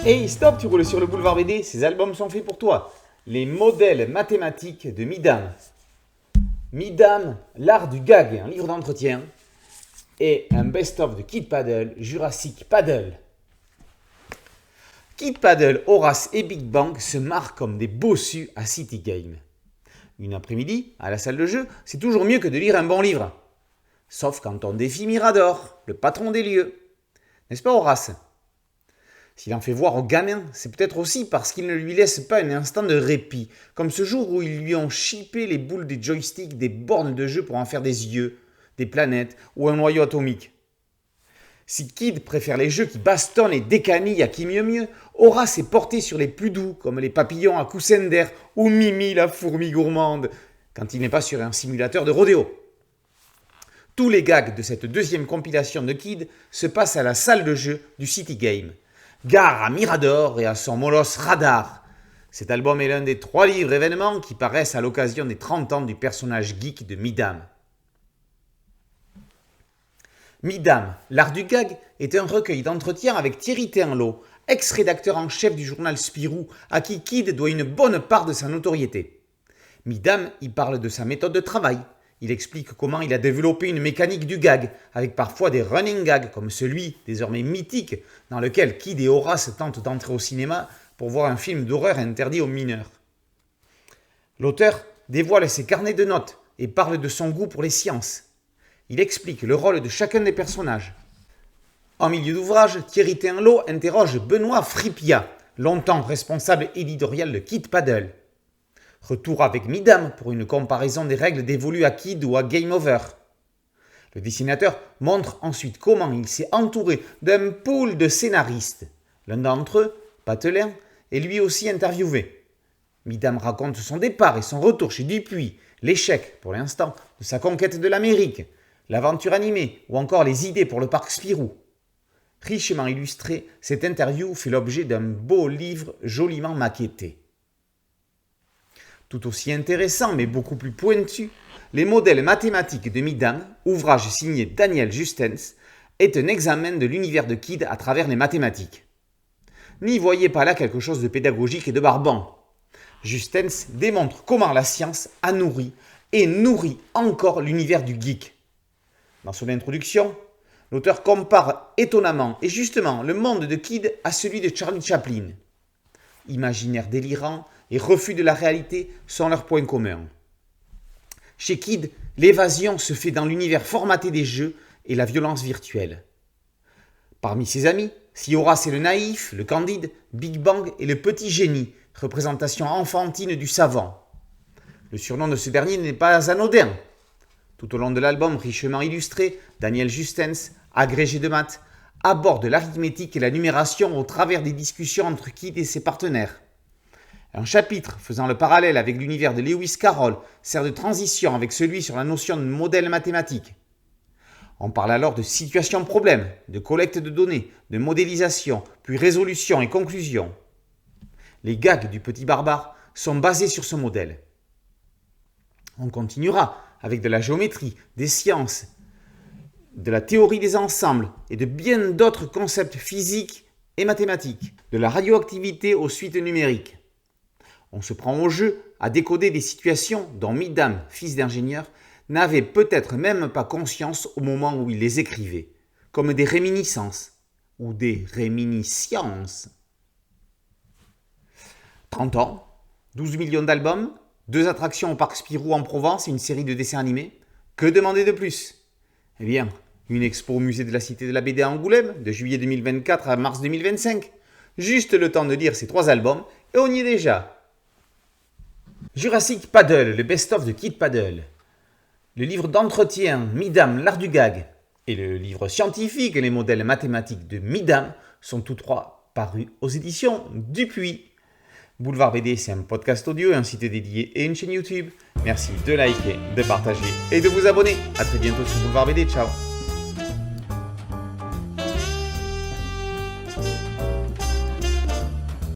Hey, stop, tu roules sur le boulevard BD, ces albums sont faits pour toi. Les modèles mathématiques de Midam. Midam, l'art du gag, un livre d'entretien. Et un best-of de Kid Paddle, Jurassic Paddle. Kid Paddle, Horace et Big Bang se marrent comme des bossus à City Game. Une après-midi, à la salle de jeu, c'est toujours mieux que de lire un bon livre. Sauf quand on défie Mirador, le patron des lieux. N'est-ce pas Horace ? S'il en fait voir au gamin, c'est peut-être aussi parce qu'il ne lui laisse pas un instant de répit, comme ce jour où ils lui ont chippé les boules des joysticks des bornes de jeu pour en faire des yeux, des planètes ou un noyau atomique. Si Kid préfère les jeux qui bastonnent et décanillent à qui mieux, Horace est porté sur les plus doux, comme les papillons à coussin d'air ou Mimi la fourmi gourmande, quand il n'est pas sur un simulateur de rodéo. Tous les gags de cette deuxième compilation de Kid se passent à la salle de jeu du City Game. Gare à Mirador et à son molosse Radar. Cet album est l'un des 3 livres événements qui paraissent à l'occasion des 30 ans du personnage geek de Midam. Midam, l'art du gag, est un recueil d'entretiens avec Thierry Théinlot, ex-rédacteur en chef du journal Spirou, à qui Kid doit une bonne part de sa notoriété. Midam y parle de sa méthode de travail. Il explique comment il a développé une mécanique du gag, avec parfois des running gags, comme celui, désormais mythique, dans lequel Kid et Horace tentent d'entrer au cinéma pour voir un film d'horreur interdit aux mineurs. L'auteur dévoile ses carnets de notes et parle de son goût pour les sciences. Il explique le rôle de chacun des personnages. En milieu d'ouvrage, Thierry Théinlot interroge Benoît Fripia, longtemps responsable éditorial de Kid Paddle. Retour avec Midam pour une comparaison des règles dévolues à Kid ou à Game Over. Le dessinateur montre ensuite comment il s'est entouré d'un pool de scénaristes. L'un d'entre eux, Patelin, est lui aussi interviewé. Midam raconte son départ et son retour chez Dupuis, l'échec, pour l'instant, de sa conquête de l'Amérique, l'aventure animée ou encore les idées pour le parc Spirou. Richement illustré, cette interview fait l'objet d'un beau livre joliment maquetté. Tout aussi intéressant, mais beaucoup plus pointu, les modèles mathématiques de Midam, ouvrage signé Daniel Justens, est un examen de l'univers de Kid à travers les mathématiques. N'y voyez pas là quelque chose de pédagogique et de barbant. Justens démontre comment la science a nourri et nourrit encore l'univers du geek. Dans son introduction, l'auteur compare étonnamment et justement le monde de Kid à celui de Charlie Chaplin. Imaginaire délirant et refus de la réalité sont leurs points communs. Chez Kid, l'évasion se fait dans l'univers formaté des jeux et la violence virtuelle. Parmi ses amis, si Horace est le naïf, le candide, Big Bang est le petit génie, représentation enfantine du savant. Le surnom de ce dernier n'est pas anodin. Tout au long de l'album richement illustré, Daniel Justens, agrégé de maths, aborde l'arithmétique et la numération au travers des discussions entre Kid et ses partenaires. Un chapitre faisant le parallèle avec l'univers de Lewis Carroll sert de transition avec celui sur la notion de modèle mathématique. On parle alors de situation-problème, de collecte de données, de modélisation, puis résolution et conclusion. Les gags du petit barbare sont basés sur ce modèle. On continuera avec de la géométrie, des sciences, de la théorie des ensembles et de bien d'autres concepts physiques et mathématiques, de la radioactivité aux suites numériques. On se prend au jeu à décoder des situations dont Midam, fils d'ingénieur, n'avait peut-être même pas conscience au moment où il les écrivait, comme des réminiscences ou des réminiscences. 30 ans, 12 millions d'albums, 2 attractions au parc Spirou en Provence et une série de dessins animés. Que demander de plus ? Eh bien, une expo au musée de la Cité de la BD à Angoulême, de juillet 2024 à mars 2025. Juste le temps de lire ces 3 albums et on y est déjà. Jurassic Paddle, le best-of de Kid Paddle. Le livre d'entretien Midam, l'art du gag et le livre scientifique Les modèles mathématiques de Midam sont tous 3 parus aux éditions Dupuis. Boulevard BD, c'est un podcast audio, un site dédié et une chaîne YouTube. Merci de liker, de partager et de vous abonner. A très bientôt sur Boulevard BD. Ciao.